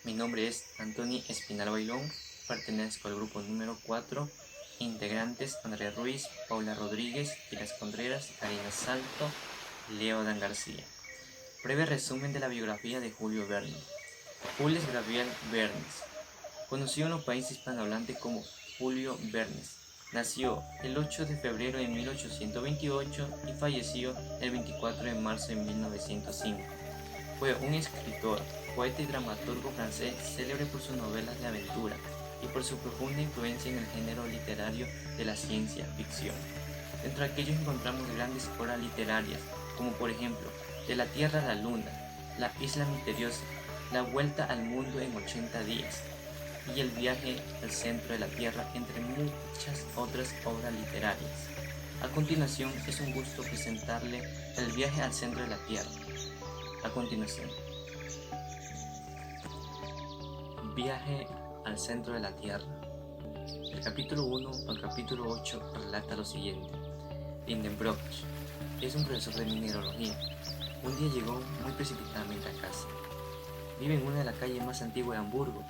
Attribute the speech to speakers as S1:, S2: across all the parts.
S1: Mi nombre es Antoni Espinal Bailón, pertenezco al grupo número 4, integrantes Andrea Ruiz, Paula Rodríguez, Gilas Contreras, Karina Salto, Leo Dan García. Breve resumen de la biografía de Julio Verne. Jules Gabriel Vernes, conocido en los países hispanohablantes como Julio Vernes, nació el 8 de febrero de 1828 y falleció el 24 de marzo de 1905. Fue un escritor, poeta y dramaturgo francés célebre por sus novelas de aventura y por su profunda influencia en el género literario de la ciencia ficción. Entre aquellos encontramos grandes obras literarias, como por ejemplo De la Tierra a la Luna, La Isla Misteriosa, La Vuelta al Mundo en 80 días y El Viaje al Centro de la Tierra, entre muchas otras obras literarias. A continuación, es un gusto presentarle El Viaje al Centro de la Tierra. A continuación, Viaje al Centro de la Tierra. El capítulo 1 al capítulo 8 relata lo siguiente. Lindenbrock es un profesor de mineralogía. Un día llegó muy precipitadamente a casa. Vive en una de las calles más antiguas de Hamburgo.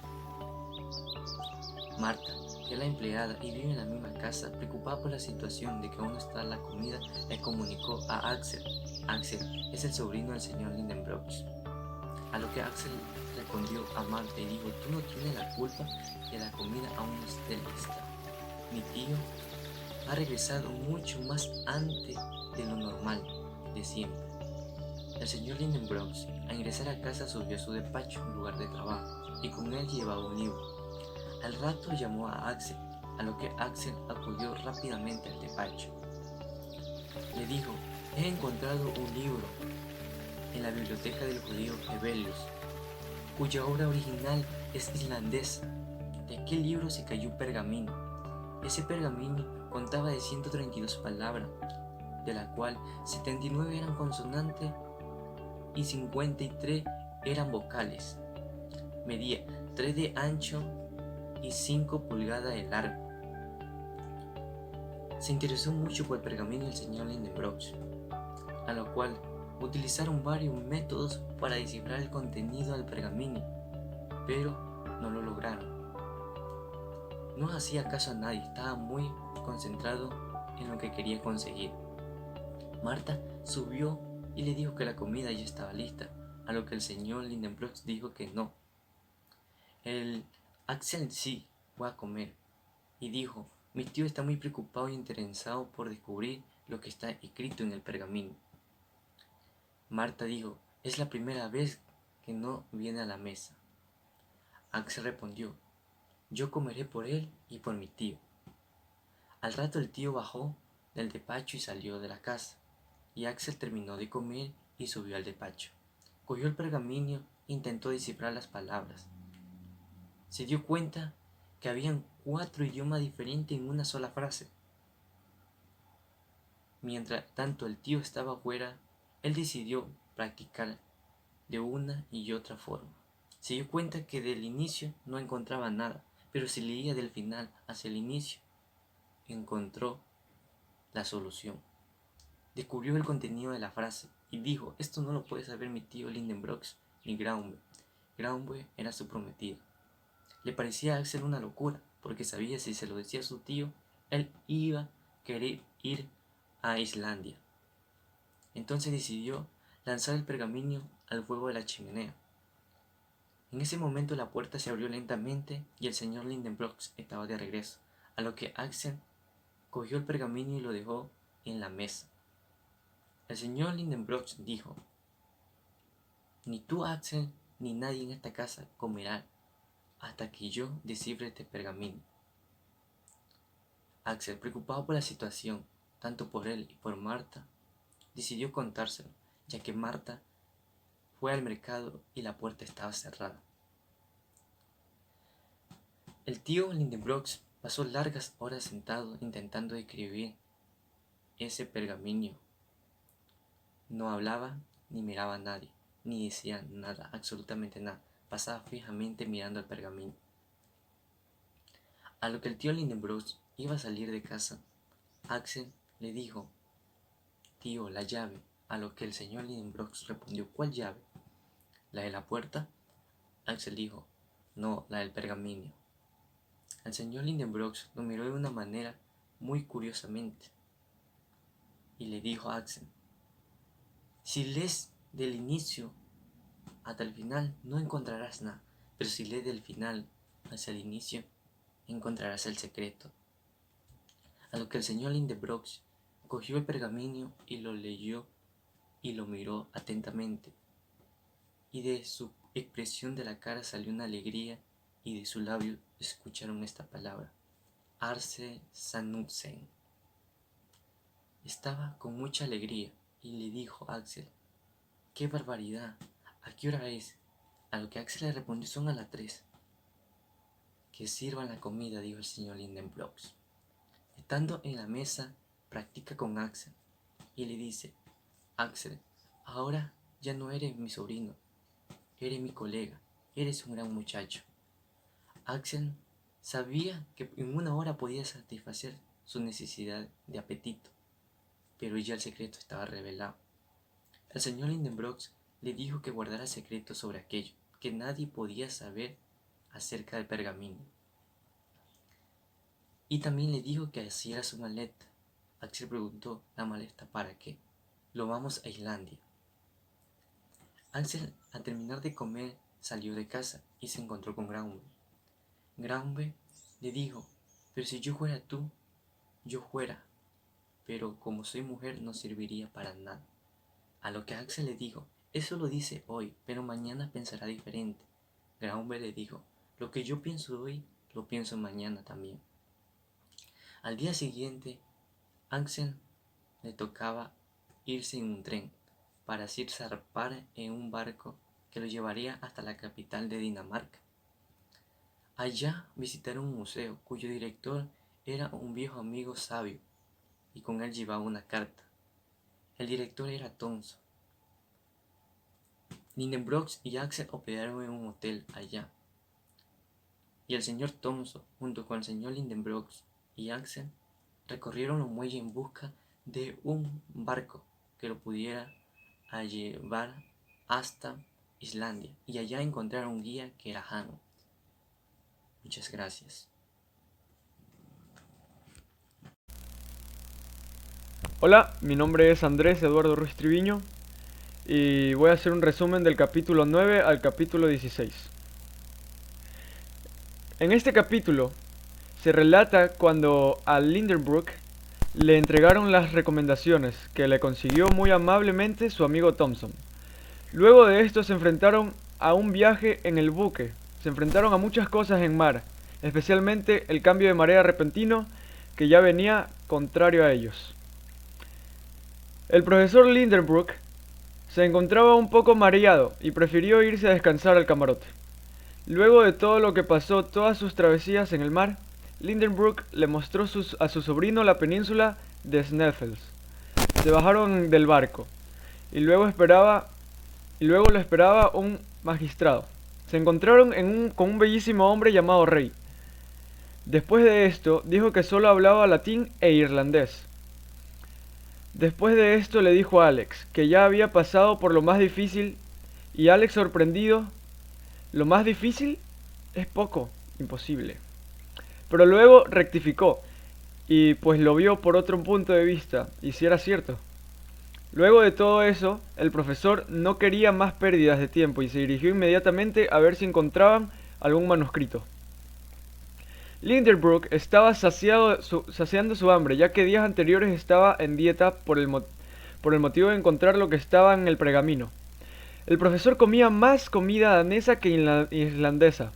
S1: Marta, que es la empleada y vive en la misma casa, preocupada por la situación de que aún no está la comida, le comunicó a Axel. Axel es el sobrino del señor Lindenbrock. A lo que Axel respondió a Marta y dijo: tú no tienes la culpa que la comida aún no esté lista. Mi tío ha regresado mucho más antes de lo normal, de siempre. El señor Lindenbrock, al ingresar a casa, subió a su despacho, un lugar de trabajo, y con él llevaba un libro. Al rato llamó a Axel, a lo que Axel acudió rápidamente al despacho. Le dijo: he encontrado un libro en la biblioteca del judío Hevelius, cuya obra original es islandesa. De aquel libro se cayó un pergamino. Ese pergamino contaba de 132 palabras, de las cuales 79 eran consonantes y 53 eran vocales. Medía 3 de ancho y 5 pulgadas de largo. Se interesó mucho por el pergamino del señor Lindenbrock, a lo cual utilizaron varios métodos para descifrar el contenido del pergamino, pero no lo lograron. No hacía caso a nadie, estaba muy concentrado en lo que quería conseguir. Marta subió y le dijo que la comida ya estaba lista, a lo que el señor Lindenbrock dijo que no. El Axel sí, voy a comer, y dijo: mi tío está muy preocupado y interesado por descubrir lo que está escrito en el pergamino. Marta dijo: es la primera vez que no viene a la mesa. Axel respondió: yo comeré por él y por mi tío. Al rato el tío bajó del despacho y salió de la casa, y Axel terminó de comer y subió al despacho. Cogió el pergamino e intentó descifrar las palabras. Se dio cuenta que habían 4 idiomas diferentes en una sola frase. Mientras tanto el tío estaba afuera, él decidió practicar de una y otra forma. Se dio cuenta que del inicio no encontraba nada, pero si leía del final hacia el inicio, encontró la solución. Descubrió el contenido de la frase y dijo: esto no lo puede saber mi tío Lindenbrock ni Graunbe. Graunbe era su prometida. Le parecía a Axel una locura, porque sabía si se lo decía a su tío, él iba a querer ir a Islandia. Entonces decidió lanzar el pergamino al fuego de la chimenea. En ese momento la puerta se abrió lentamente y el señor Lindenbrock estaba de regreso, a lo que Axel cogió el pergamino y lo dejó en la mesa. El señor Lindenbrock dijo: ni tú, Axel, ni nadie en esta casa comerá hasta que yo descifre este pergamino. Axel, preocupado por la situación, tanto por él y por Marta, decidió contárselo, ya que Marta fue al mercado y la puerta estaba cerrada. El tío Lindenbrock pasó largas horas sentado intentando escribir ese pergamino. No hablaba ni miraba a nadie, ni decía nada, absolutamente nada. Pasaba fijamente mirando el pergamino. A lo que el tío Lindenbrock iba a salir de casa, Axel le dijo: tío, la llave. A lo que el señor Lindenbrock respondió: ¿cuál llave? ¿La de la puerta? Axel dijo: no la del pergamino. El señor Lindenbrooks lo miró de una manera muy curiosamente y le dijo a Axel: si lees del inicio hasta el final no encontrarás nada, pero si lees del final hacia el inicio encontrarás el secreto. A lo que el señor Lindenbrooks cogió el pergamino y lo leyó y lo miró atentamente, y de su expresión de la cara salió una alegría, y de su labio escucharon esta palabra: Arse Sanusen. Estaba con mucha alegría y le dijo a Axel: ¡qué barbaridad! ¿A qué hora es? A lo que Axel le respondió: son a las 3. Que sirvan la comida, dijo el señor Lindenbrooks. Estando en la mesa, practica con Axel y le dice: Axel, ahora ya no eres mi sobrino, eres mi colega, eres un gran muchacho. Axel sabía que en una hora podía satisfacer su necesidad de apetito, pero ya el secreto estaba revelado. El señor Lindenbrooks le dijo que guardara secreto sobre aquello, que nadie podía saber acerca del pergamino. Y también le dijo que hiciera su maleta. Axel preguntó: ¿la maleta para qué? Lo vamos a Islandia. Axel, al terminar de comer, salió de casa y se encontró con Graumbe. Graumbe le dijo: pero si yo fuera tú, yo fuera, pero como soy mujer no serviría para nada. A lo que Axel le dijo: eso lo dice hoy, pero mañana pensará diferente. Graumbe le dijo: lo que yo pienso hoy, lo pienso mañana también. Al día siguiente, Axel le tocaba irse en un tren, para así zarpar en un barco que lo llevaría hasta la capital de Dinamarca. Allá visitaron un museo cuyo director era un viejo amigo sabio, y con él llevaba una carta. El director era Thomson. Lindenbrooks y Axel hospedaron en un hotel allá, y el señor Thomson, junto con el señor Lindenbrooks y Axel, recorrieron los muelles en busca de un barco que lo pudiera llevar hasta Islandia, y allá encontraron un guía que era Hanno. Muchas gracias.
S2: Hola, mi nombre es Andrés Eduardo Ruiz Triviño y voy a hacer un resumen del capítulo 9 al capítulo 16. En este capítulo se relata cuando a Lindenbrook le entregaron las recomendaciones que le consiguió muy amablemente su amigo Thomson. Luego de esto se enfrentaron a un viaje en el buque, se enfrentaron a muchas cosas en mar, especialmente el cambio de marea repentino que ya venía contrario a ellos. El profesor Lindenbrook se encontraba un poco mareado y prefirió irse a descansar al camarote. Luego de todo lo que pasó, todas sus travesías en el mar, Lindenbrook le mostró a su sobrino la península de Sneffels. Se bajaron del barco y luego lo esperaba un magistrado. Se encontraron con un bellísimo hombre llamado Rey. Después de esto, dijo que solo hablaba latín e irlandés. Después de esto le dijo a Alex que ya había pasado por lo más difícil, y Alex, sorprendido: lo más difícil es poco, imposible. Pero luego rectificó y pues lo vio por otro punto de vista, y si era cierto. Luego de todo eso, el profesor no quería más pérdidas de tiempo y se dirigió inmediatamente a ver si encontraban algún manuscrito. Lindenbrook estaba saciando su hambre, ya que días anteriores estaba en dieta por el motivo de encontrar lo que estaba en el pergamino. El profesor comía más comida danesa que islandesa,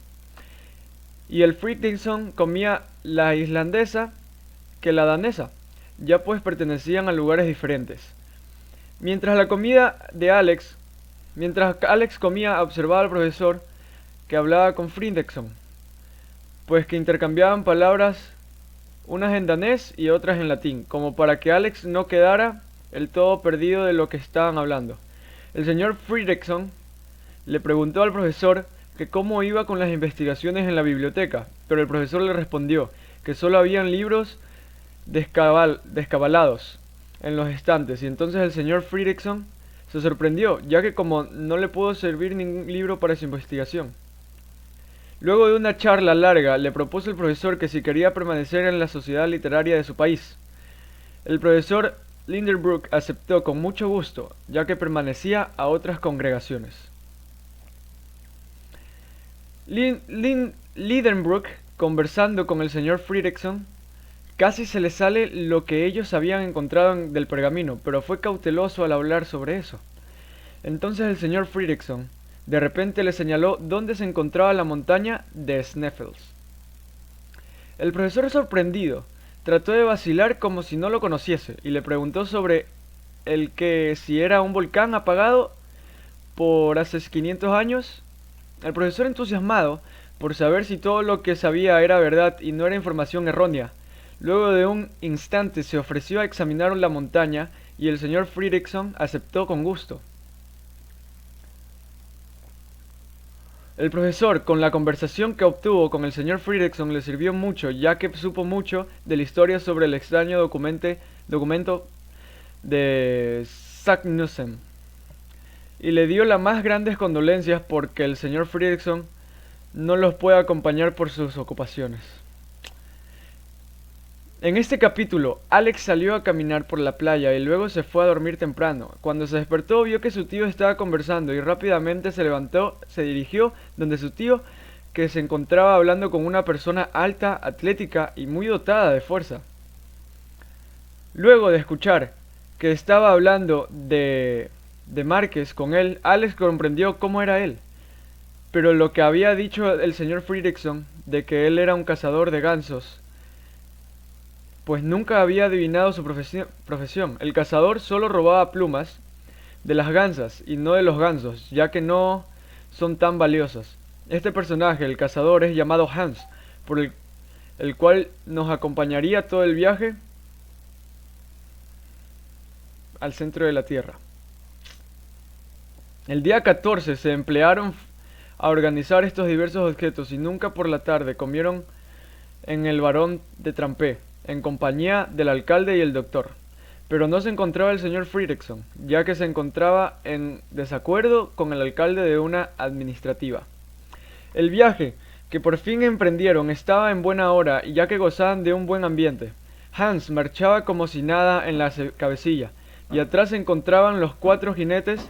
S2: y el Fridriksson comía la islandesa que la danesa, ya pues pertenecían a lugares diferentes. Mientras Alex comía, observaba al profesor que hablaba con Fridriksson, pues que intercambiaban palabras, unas en danés y otras en latín, como para que Alex no quedara el todo perdido de lo que estaban hablando. El señor Fridriksson le preguntó al profesor que cómo iba con las investigaciones en la biblioteca, pero el profesor le respondió que solo habían libros descabalados en los estantes, y entonces el señor Fridriksson se sorprendió, ya que como no le pudo servir ningún libro para su investigación. Luego de una charla larga, le propuso el profesor que si quería permanecer en la sociedad literaria de su país. El profesor Lindenbrook aceptó con mucho gusto, ya que permanecía a otras congregaciones. Lidenbrook, conversando con el señor Fredrickson, casi se le sale lo que ellos habían encontrado del pergamino, pero fue cauteloso al hablar sobre eso. Entonces el señor Fredrickson de repente le señaló dónde se encontraba la montaña de Sneffels. El profesor, sorprendido, trató de vacilar como si no lo conociese y le preguntó sobre el que si era un volcán apagado por hace 500 años. El profesor, entusiasmado por saber si todo lo que sabía era verdad y no era información errónea, luego de un instante se ofreció a examinar la montaña y el señor Fredrickson aceptó con gusto. El profesor, con la conversación que obtuvo con el señor Fredrickson, le sirvió mucho, ya que supo mucho de la historia sobre el extraño documento de Saknussemm, y le dio las más grandes condolencias porque el señor Fredrickson no los puede acompañar por sus ocupaciones. En este capítulo, Alex salió a caminar por la playa y luego se fue a dormir temprano. Cuando se despertó, vio que su tío estaba conversando y rápidamente se levantó, se dirigió donde su tío, que se encontraba hablando con una persona alta, atlética y muy dotada de fuerza. Luego de escuchar que estaba hablando de Márquez con él, Alex comprendió cómo era él. Pero lo que había dicho el señor Fredrickson, de que él era un cazador de gansos, pues nunca había adivinado su profesión. El cazador solo robaba plumas de las gansas y no de los gansos, ya que no son tan valiosas. Este personaje, el cazador, es llamado Hans, por el cual nos acompañaría todo el viaje al centro de la Tierra. El día 14 se emplearon a organizar estos diversos objetos y nunca por la tarde comieron en el Barón de Trampé, en compañía del alcalde y el doctor. Pero no se encontraba el señor Fredrickson, ya que se encontraba en desacuerdo con el alcalde de una administrativa. El viaje que por fin emprendieron estaba en buena hora, y ya que gozaban de un buen ambiente. Hans marchaba como si nada en la cabecilla, y atrás se encontraban los 4 jinetes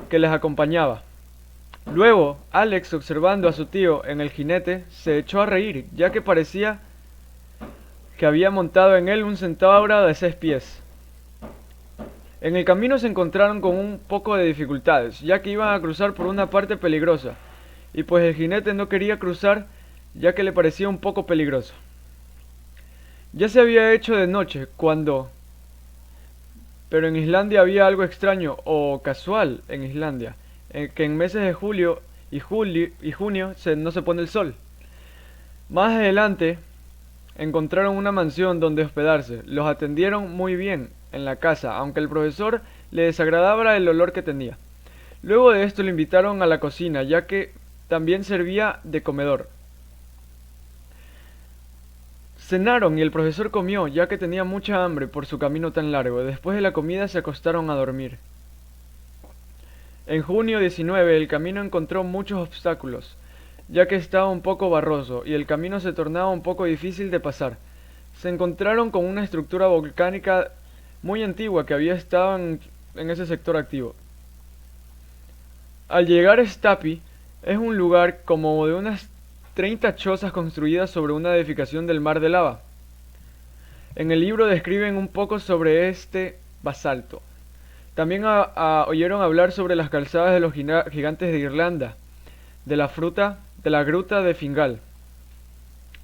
S2: que les acompañaba. Luego, Alex, observando a su tío en el jinete, se echó a reír, ya que parecía que había montado en él un centauro de 6 pies. En el camino se encontraron con un poco de dificultades, ya que iban a cruzar por una parte peligrosa, y pues el jinete no quería cruzar, ya que le parecía un poco peligroso. Ya se había hecho de noche pero en Islandia había algo extraño o casual en Islandia, que en meses de julio y junio no se pone el sol. Más adelante encontraron una mansión donde hospedarse. Los atendieron muy bien en la casa, aunque el profesor le desagradaba el olor que tenía. Luego de esto le invitaron a la cocina, ya que también servía de comedor. Cenaron y el profesor comió, ya que tenía mucha hambre por su camino tan largo. Después de la comida se acostaron a dormir. En junio 19 el camino encontró muchos obstáculos, ya que estaba un poco barroso y el camino se tornaba un poco difícil de pasar. Se encontraron con una estructura volcánica muy antigua que había estado en ese sector activo. Al llegar a Stapi, es un lugar como de unas 30 chozas construidas sobre una edificación del mar de lava. En el libro describen un poco sobre este basalto. También oyeron hablar sobre las calzadas de los gigantes de Irlanda, de la gruta de Fingal.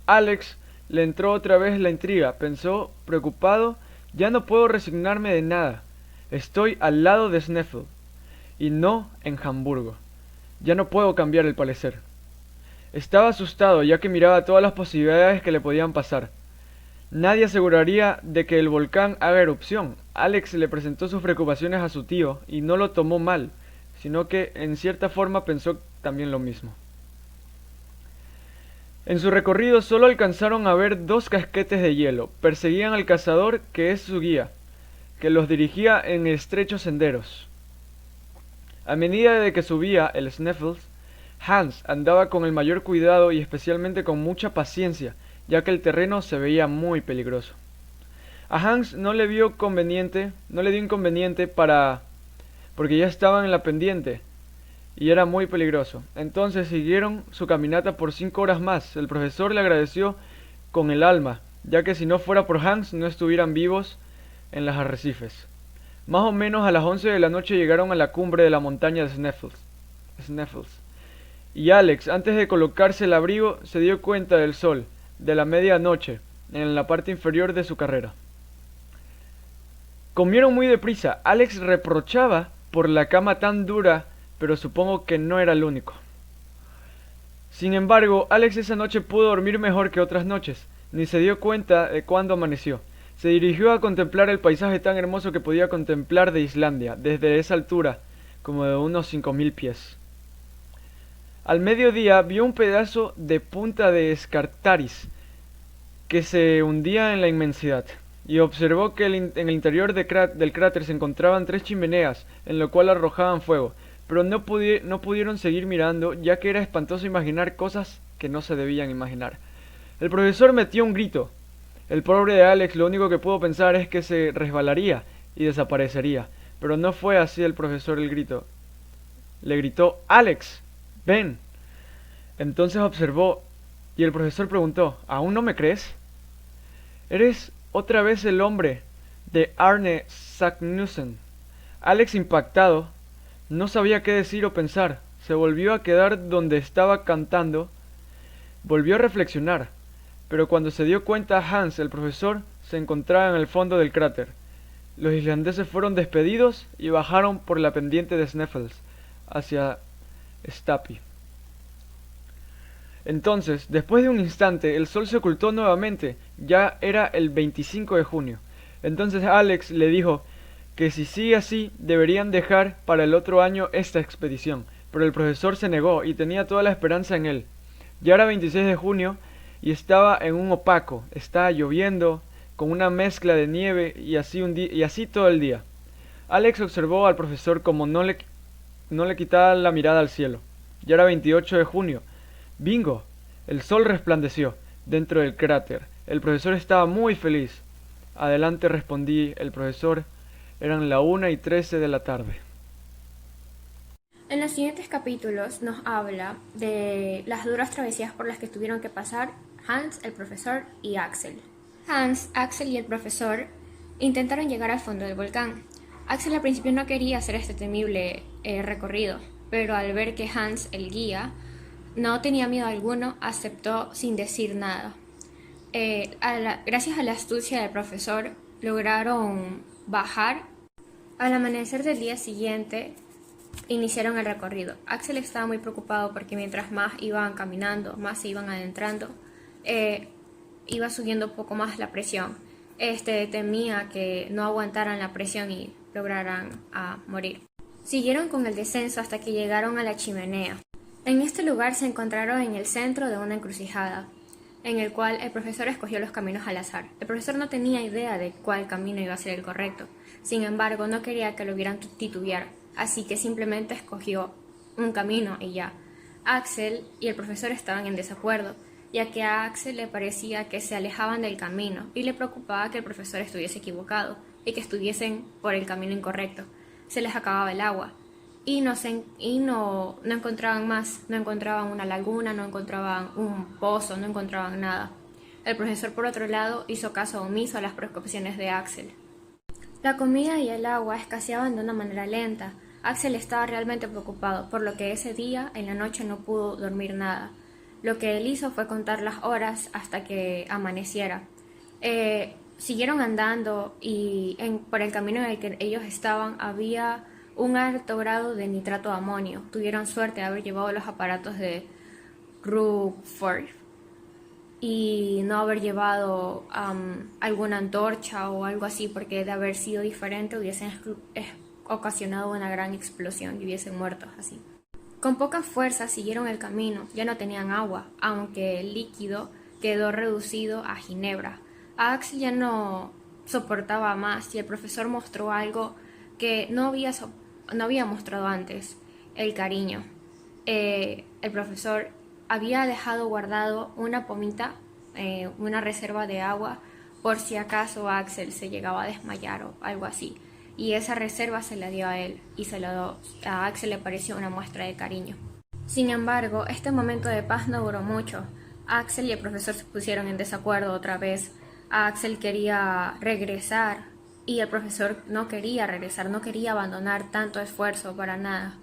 S2: Alex le entró otra vez la intriga, pensó preocupado: ya no puedo resignarme de nada. Estoy al lado de Sneffels y no en Hamburgo. Ya no puedo cambiar el parecer. Estaba asustado, ya que miraba todas las posibilidades que le podían pasar. Nadie aseguraría de que el volcán haga erupción. Alex le presentó sus preocupaciones a su tío y no lo tomó mal, sino que en cierta forma pensó también lo mismo. En su recorrido solo alcanzaron a ver 2 casquetes de hielo. Perseguían al cazador, que es su guía, que los dirigía en estrechos senderos. A medida de que subía el Sneffels, Hans andaba con el mayor cuidado y especialmente con mucha paciencia, ya que el terreno se veía muy peligroso. A Hans no le dio inconveniente porque ya estaban en la pendiente y era muy peligroso. Entonces siguieron su caminata por 5 horas más. El profesor le agradeció con el alma, ya que si no fuera por Hans no estuvieran vivos en los arrecifes. Más o menos a las 11 de la noche llegaron a la cumbre de la montaña de Sneffels. Y Alex, antes de colocarse el abrigo, se dio cuenta del sol, de la medianoche, en la parte inferior de su carrera. Comieron muy deprisa. Alex reprochaba por la cama tan dura, pero supongo que no era el único. Sin embargo, Alex esa noche pudo dormir mejor que otras noches, ni se dio cuenta de cuándo amaneció. Se dirigió a contemplar el paisaje tan hermoso que podía contemplar de Islandia, desde esa altura, como de unos 5000 pies. Al mediodía vio un pedazo de punta de Scartaris que se hundía en la inmensidad, y observó que en el interior del cráter se encontraban 3 chimeneas, en lo cual arrojaban fuego, pero no pudieron seguir mirando, ya que era espantoso imaginar cosas que no se debían imaginar. El profesor metió un grito. El pobre de Alex lo único que pudo pensar es que se resbalaría y desaparecería, pero no fue así. El profesor le gritó: «Alex, ven». Entonces observó y el profesor preguntó: «¿Aún no me crees? Eres otra vez el hombre de Arne Sagnussen». Alex, impactado, no sabía qué decir o pensar. Se volvió a quedar donde estaba cantando. Volvió a reflexionar, pero cuando se dio cuenta Hans, el profesor, se encontraba en el fondo del cráter. Los islandeses fueron despedidos y bajaron por la pendiente de Sneffels hacia Stapi. Entonces, después de un instante, el sol se ocultó nuevamente. Ya era el 25 de junio. Entonces Alex le dijo que si sigue así, deberían dejar para el otro año esta expedición. Pero el profesor se negó y tenía toda la esperanza en él. Ya era 26 de junio y estaba en un opaco. Estaba lloviendo, con una mezcla de nieve y así todo el día. Alex observó al profesor como no le quitaba la mirada al cielo. Ya era 28 de junio. ¡Bingo! El sol resplandeció dentro del cráter. El profesor estaba muy feliz. «Adelante», respondí el profesor. Eran la 1:13 de la tarde.
S3: En los siguientes capítulos nos habla de las duras travesías por las que tuvieron que pasar Hans, el profesor y Axel. Hans, Axel y el profesor intentaron llegar al fondo del volcán. Axel al principio no quería hacer este temible recorrido, pero al ver que Hans, el guía, no tenía miedo alguno, aceptó sin decir nada. Gracias a la astucia del profesor, lograron bajar. Al amanecer del día siguiente, iniciaron el recorrido. Axel estaba muy preocupado porque mientras más iban caminando, más se iban adentrando, iba subiendo un poco más la presión. Temía que no aguantaran la presión y lograran morir. Siguieron con el descenso hasta que llegaron a la chimenea. En este lugar se encontraron en el centro de una encrucijada, en el cual el profesor escogió los caminos al azar. El profesor no tenía idea de cuál camino iba a ser el correcto. Sin embargo, no quería que lo vieran titubear, así que simplemente escogió un camino y ya. Axel y el profesor estaban en desacuerdo, ya que a Axel le parecía que se alejaban del camino y le preocupaba que el profesor estuviese equivocado y que estuviesen por el camino incorrecto. Se les acababa el agua y no encontraban más, no encontraban una laguna, no encontraban un pozo, no encontraban nada. El profesor, por otro lado, hizo caso omiso a las preocupaciones de Axel. La comida y el agua escaseaban de una manera lenta. Axel estaba realmente preocupado, por lo que ese día, en la noche, no pudo dormir nada. Lo que él hizo fue contar las horas hasta que amaneciera. Siguieron andando y por el camino en el que ellos estaban había un alto grado de nitrato de amonio. Tuvieron suerte de haber llevado los aparatos de Rutherford y no haber llevado alguna antorcha o algo así, porque de haber sido diferente hubiesen ocasionado una gran explosión y hubiesen muerto así. Con poca fuerza siguieron el camino. Ya no tenían agua, aunque el líquido quedó reducido a ginebra. Axel ya no soportaba más y el profesor mostró algo que no había mostrado antes: el cariño. el profesor había dejado guardado una pomita, una reserva de agua, por si acaso Axel se llegaba a desmayar o algo así. Y esa reserva se la dio a él y a Axel le pareció una muestra de cariño. Sin embargo, este momento de paz no duró mucho. Axel y el profesor se pusieron en desacuerdo otra vez. Axel quería regresar y el profesor no quería regresar, no quería abandonar tanto esfuerzo para nada.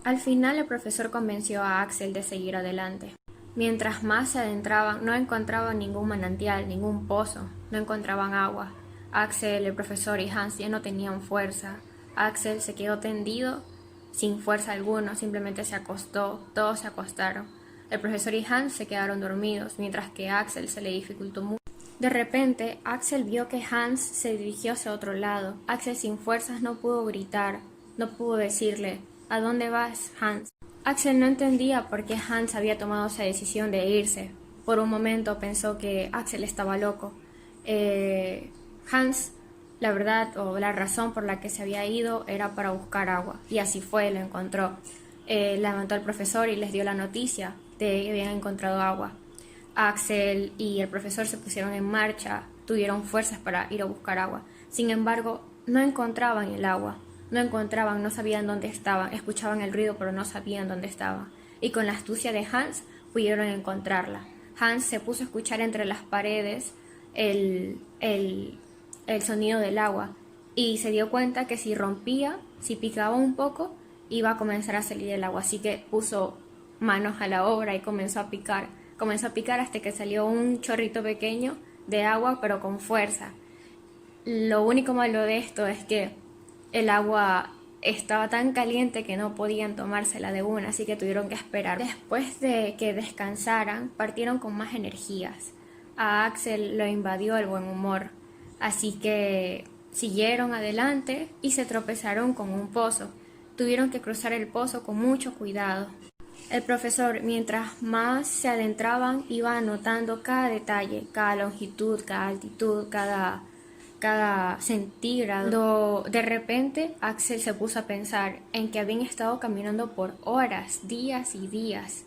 S3: Al final el profesor convenció a Axel de seguir adelante. Mientras más se adentraban, no encontraban ningún manantial, ningún pozo, no encontraban agua. Axel, el profesor y Hans ya no tenían fuerza. Axel se quedó tendido, sin fuerza alguna, simplemente se acostó, todos se acostaron. El profesor y Hans se quedaron dormidos, mientras que a Axel se le dificultó mucho. De repente, Axel vio que Hans se dirigió hacia otro lado. Axel sin fuerzas no pudo gritar, no pudo decirle, ¿a dónde vas, Hans? Axel no entendía por qué Hans había tomado esa decisión de irse. Por un momento pensó que Axel estaba loco. Hans, la verdad o la razón por la que se había ido era para buscar agua. Y así fue, lo encontró. Levantó al profesor y les dio la noticia de que habían encontrado agua. Axel y el profesor se pusieron en marcha, tuvieron fuerzas para ir a buscar agua. Sin embargo, no encontraban el agua. No encontraban, no sabían dónde estaban, escuchaban el ruido pero no sabían dónde estaba. Y con la astucia de Hans pudieron encontrarla. Hans se puso a escuchar entre las paredes el sonido del agua y se dio cuenta que si rompía, si picaba un poco, iba a comenzar a salir el agua. Así que puso manos a la obra y comenzó a picar. Comenzó a picar hasta que salió un chorrito pequeño de agua pero con fuerza. Lo único malo de esto es que el agua estaba tan caliente que no podían tomársela de una, así que tuvieron que esperar. Después de que descansaran, partieron con más energías. A Axel lo invadió el buen humor, así que siguieron adelante y se tropezaron con un pozo. Tuvieron que cruzar el pozo con mucho cuidado. El profesor, mientras más se adentraban, iba anotando cada detalle, cada longitud, cada altitud, cada centígrado. De repente, Axel se puso a pensar en que habían estado caminando por horas, días y días.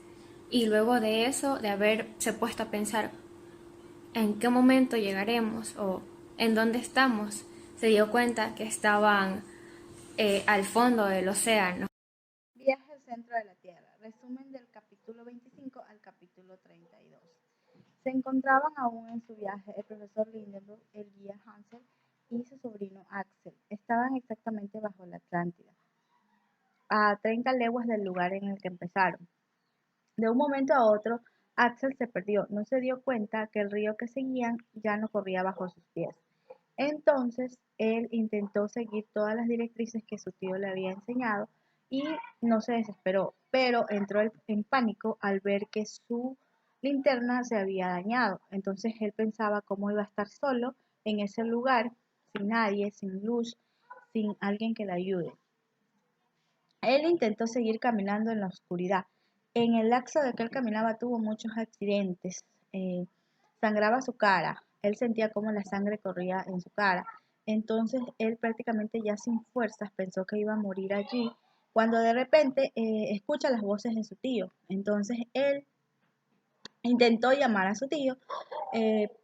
S3: Y luego de eso, de haberse puesto a pensar en qué momento llegaremos o en dónde estamos, se dio cuenta que estaban al fondo del océano.
S4: Viaje al centro de la Tierra. Resumen del capítulo 25 al capítulo 32. Se encontraban aún en su viaje el profesor Lindenbrook, el guía Hansel y su sobrino Axel. Estaban exactamente bajo la Atlántida, a 30 leguas del lugar en el que empezaron. De un momento a otro, Axel se perdió. No se dio cuenta que el río que seguían ya no corría bajo sus pies. Entonces, él intentó seguir todas las directrices que su tío le había enseñado y no se desesperó, pero entró en pánico al ver que su linterna se había dañado. Entonces él pensaba cómo iba a estar solo en ese lugar, sin nadie, sin luz, sin alguien que le ayude. Él intentó seguir caminando en la oscuridad. En el lapso de que él caminaba tuvo muchos accidentes. Sangraba su cara. Él sentía cómo la sangre corría en su cara. Entonces él prácticamente ya sin fuerzas pensó que iba a morir allí, cuando de repente escucha las voces de su tío. Entonces él intentó llamar a su tío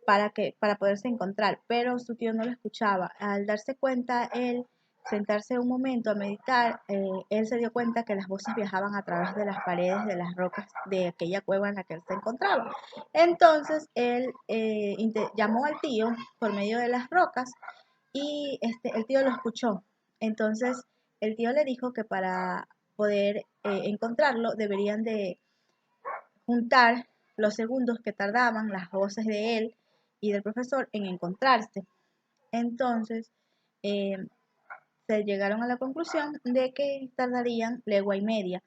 S4: para poderse encontrar, pero su tío no lo escuchaba. Al darse cuenta, él sentarse un momento a meditar, él se dio cuenta que las voces viajaban a través de las paredes de las rocas de aquella cueva en la que él se encontraba. Entonces él llamó al tío por medio de las rocas y el tío lo escuchó. Entonces el tío le dijo que para poder encontrarlo deberían de juntar los segundos que tardaban las voces de él y del profesor en encontrarse. Entonces, se llegaron a la conclusión de que tardarían legua y media.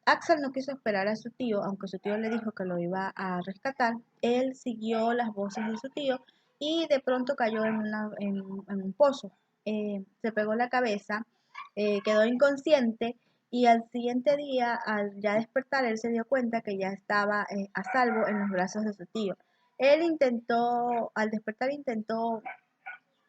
S4: Axel no quiso esperar a su tío, aunque su tío le dijo que lo iba a rescatar. Él siguió las voces de su tío y de pronto cayó en un pozo. Se pegó la cabeza, quedó inconsciente y al siguiente día, al ya despertar, él se dio cuenta que ya estaba a salvo en los brazos de su tío. Al despertar intentó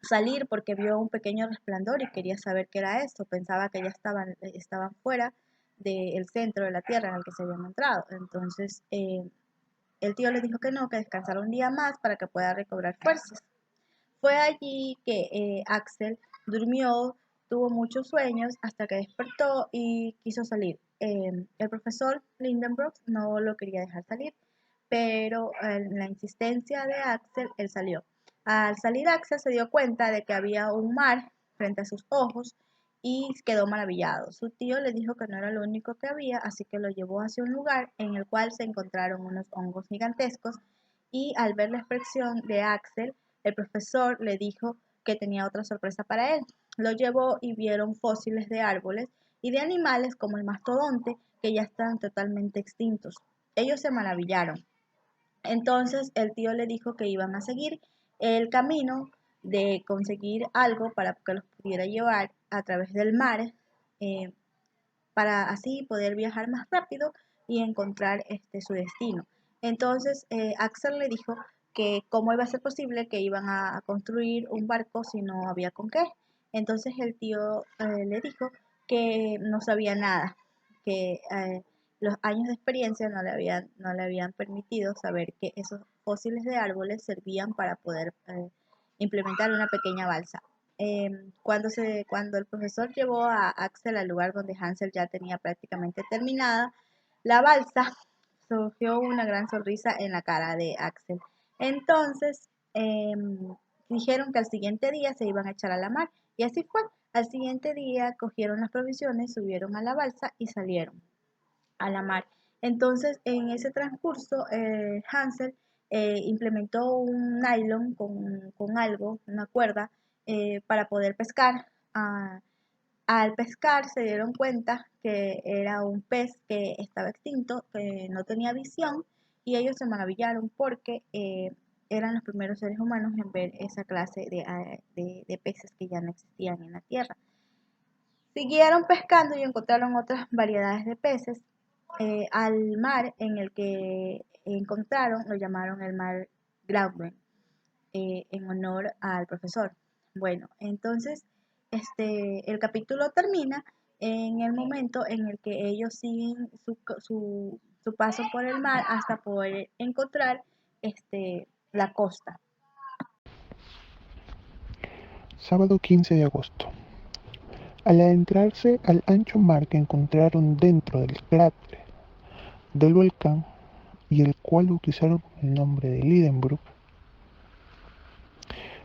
S4: salir porque vio un pequeño resplandor y quería saber qué era esto. Pensaba que ya estaban fuera del centro de la Tierra en el que se habían entrado. Entonces, el tío les dijo que no, que descansara un día más para que pueda recobrar fuerzas. Fue allí que Axel durmió, tuvo muchos sueños hasta que despertó y quiso salir. El profesor Lindenbrook no lo quería dejar salir, pero en la insistencia de Axel, él salió. Al salir Axel se dio cuenta de que había un mar frente a sus ojos y quedó maravillado. Su tío le dijo que no era lo único que había, así que lo llevó hacia un lugar en el cual se encontraron unos hongos gigantescos y al ver la expresión de Axel, el profesor le dijo que tenía otra sorpresa para él. Lo llevó y vieron fósiles de árboles y de animales como el mastodonte que ya están totalmente extintos. Ellos se maravillaron. Entonces el tío le dijo que iban a seguir el camino de conseguir algo para que los pudiera llevar a través del mar, eh, para así poder viajar más rápido y encontrar su destino. Entonces Axel le dijo que cómo iba a ser posible que iban a construir un barco si no había con qué. Entonces el tío le dijo que no sabía nada, que los años de experiencia no le habían permitido saber que esos fósiles de árboles servían para poder implementar una pequeña balsa. Cuando el profesor llevó a Axel al lugar donde Hansel ya tenía prácticamente terminada la balsa, surgió una gran sonrisa en la cara de Axel. Entonces dijeron que al siguiente día se iban a echar a la mar y así fue. Al siguiente día cogieron las provisiones, subieron a la balsa y salieron a la mar. Entonces, en ese transcurso, Hansel implementó un nylon con algo, una cuerda, para poder pescar. Al pescar se dieron cuenta que era un pez que estaba extinto, que no tenía visión, y ellos se maravillaron porque eran los primeros seres humanos en ver esa clase de peces que ya no existían en la tierra. Siguieron pescando y encontraron otras variedades de peces. Al mar en el que encontraron lo llamaron el mar Glauben, en honor al profesor. Bueno, entonces el capítulo termina en el momento en el que ellos siguen su paso por el mar hasta poder encontrar la costa.
S5: Sábado 15 de agosto. Al adentrarse al ancho mar que encontraron dentro del cráter del volcán, y el cual bautizaron con el nombre de Lidenbrook,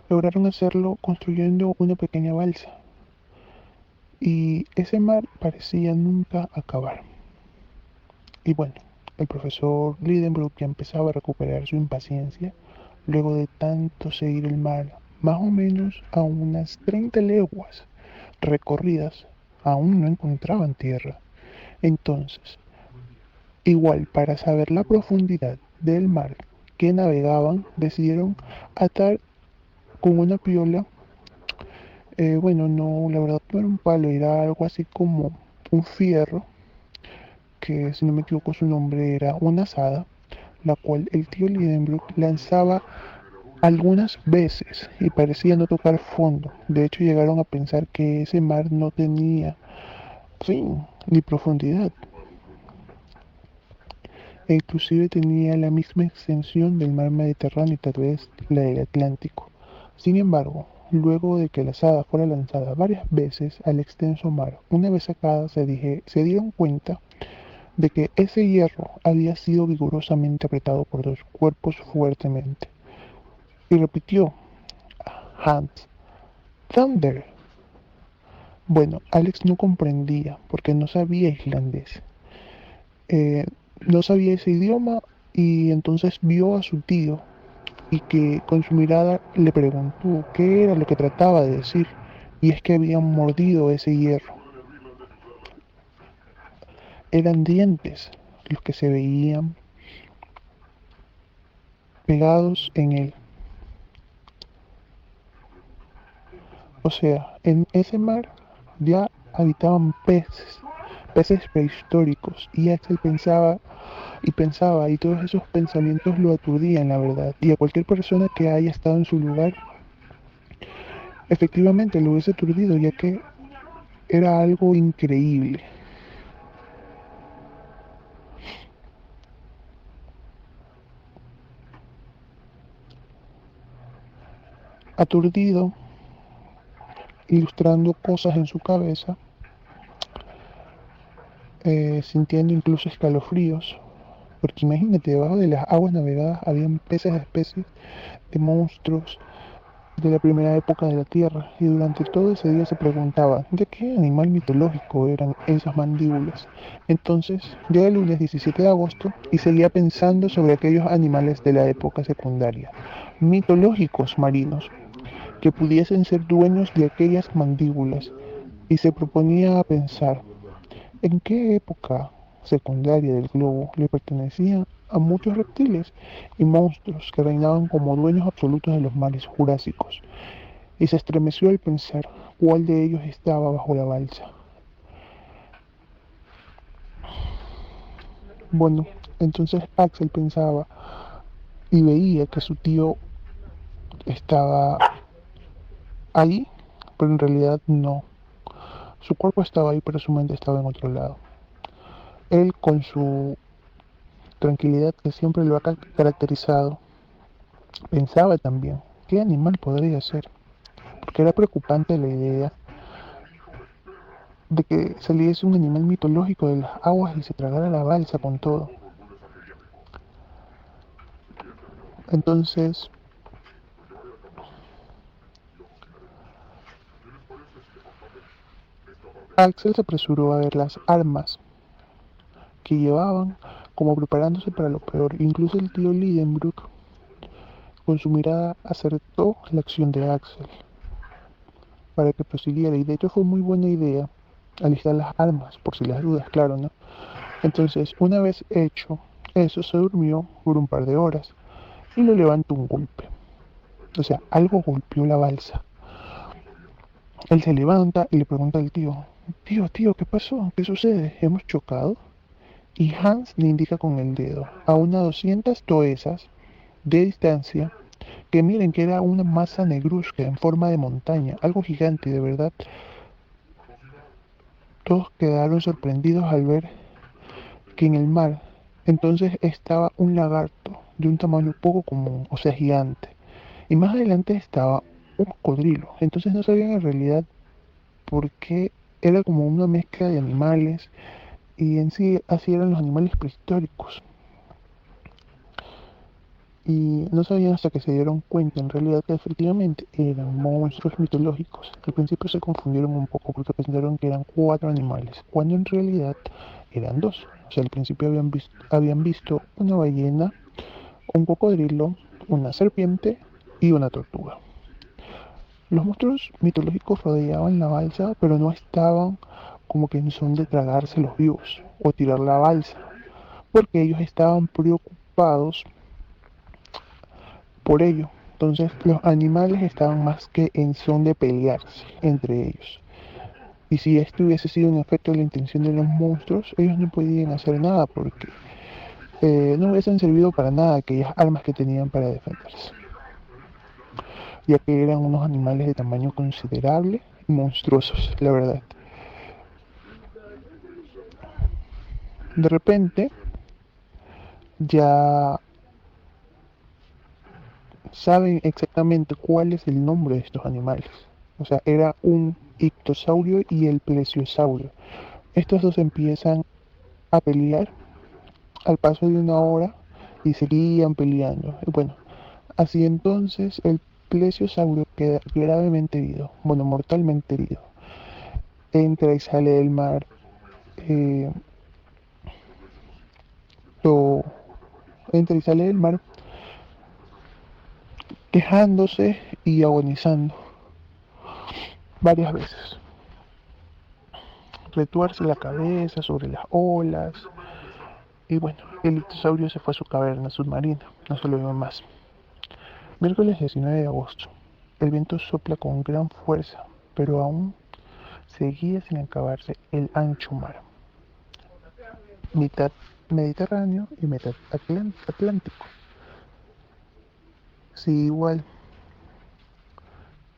S5: lograron hacerlo construyendo una pequeña balsa, y ese mar parecía nunca acabar. Y bueno, el profesor Lidenbrook ya empezaba a recuperar su impaciencia luego de tanto seguir el mar, más o menos a unas 30 leguas recorridas, aún no encontraban tierra. Entonces, igual para saber la profundidad del mar que navegaban, decidieron atar con una piola, bueno, no, la verdad no era un palo, era algo así como un fierro, que si no me equivoco su nombre era una azada, la cual el tío Lidenbrook lanzaba algunas veces y parecía no tocar fondo. De hecho llegaron a pensar que ese mar no tenía fin ni profundidad, e inclusive tenía la misma extensión del mar Mediterráneo y tal vez la del Atlántico. Sin embargo, luego de que la azada fuera lanzada varias veces al extenso mar, una vez sacada se dieron cuenta de que ese hierro había sido vigorosamente apretado por dos cuerpos fuertemente. Y repitió: Hans, Thunder. Bueno, Alex no comprendía porque no sabía islandés. No sabía ese idioma, y entonces vio a su tío y que con su mirada le preguntó qué era lo que trataba de decir, y es que habían mordido ese hierro. Eran dientes los que se veían pegados en él. O sea, en ese mar ya habitaban peces prehistóricos, y Axel pensaba, y todos esos pensamientos lo aturdían, la verdad, y a cualquier persona que haya estado en su lugar, efectivamente lo hubiese aturdido, ya que era algo increíble. aturdido, ilustrando cosas en su cabeza, sintiendo incluso escalofríos, porque imagínate, debajo de las aguas navegadas habían peces de especies de monstruos de la primera época de la Tierra, y durante todo ese día se preguntaba de qué animal mitológico eran esas mandíbulas. Entonces llega el lunes 17 de agosto y seguía pensando sobre aquellos animales de la época secundaria, mitológicos marinos, que pudiesen ser dueños de aquellas mandíbulas, y se proponía a pensar en qué época secundaria del globo le pertenecían a muchos reptiles y monstruos que reinaban como dueños absolutos de los mares jurásicos, y se estremeció al pensar cuál de ellos estaba bajo la balsa. Bueno, entonces Axel pensaba y veía que su tío estaba ahí, pero en realidad no. Su cuerpo estaba ahí, pero su mente estaba en otro lado. Él, con su tranquilidad que siempre lo ha caracterizado, pensaba también, ¿qué animal podría ser? Porque era preocupante la idea de que saliese un animal mitológico de las aguas y se tragara la balsa con todo. Entonces, Axel se apresuró a ver las armas que llevaban, como preparándose para lo peor. Incluso el tío Lidenbrook, con su mirada, acertó la acción de Axel para que prosiguiera. Y de hecho fue muy buena idea alistar las armas, por si las dudas, claro, ¿no? Entonces, una vez hecho eso, se durmió por un par de horas y lo levantó un golpe. O sea, algo golpeó la balsa. Él se levanta y le pregunta al tío, tío, ¿qué pasó? ¿Qué sucede? ¿Hemos chocado? Y Hans le indica con el dedo a unas 200 toesas de distancia que miren que era una masa negruzca en forma de montaña, algo gigante, de verdad. Todos quedaron sorprendidos al ver que en el mar entonces estaba un lagarto de un tamaño poco común, o sea, gigante. Y más adelante estaba un cocodrilo. Entonces no sabían en realidad por qué era como una mezcla de animales, y en sí así eran los animales prehistóricos. Y no sabían hasta que se dieron cuenta en realidad que efectivamente eran monstruos mitológicos. Al principio se confundieron un poco porque pensaron que eran 4 animales, cuando en realidad eran 2. O sea, al principio habían visto una ballena, un cocodrilo, una serpiente y una tortuga. Los monstruos mitológicos rodeaban la balsa, pero no estaban como que en son de tragárselos vivos o tirar la balsa, porque ellos estaban preocupados por ello. Entonces los animales estaban más que en son de pelearse entre ellos. Y si esto hubiese sido un efecto de la intención de los monstruos, ellos no podían hacer nada porque no hubiesen servido para nada aquellas armas que tenían para defenderse, ya que eran unos animales de tamaño considerable y monstruosos, la verdad. De repente, ya saben exactamente cuál es el nombre de estos animales. O sea, era un ictosaurio y el plesiosaurio. Estos dos empiezan a pelear al paso de una hora y seguían peleando. Y bueno, así entonces el plesiosaurio queda gravemente herido, bueno, mortalmente herido. Entra y sale del mar, eh, lo, entra y sale del mar quejándose y agonizando varias veces. Retuerce la cabeza sobre las olas. Y bueno, el ictosaurio se fue a su caverna submarina, no se lo vio más. Miércoles 19 de agosto. El viento sopla con gran fuerza, pero aún seguía sin acabarse el ancho mar. Mitad Mediterráneo y mitad Atlántico. Sí, igual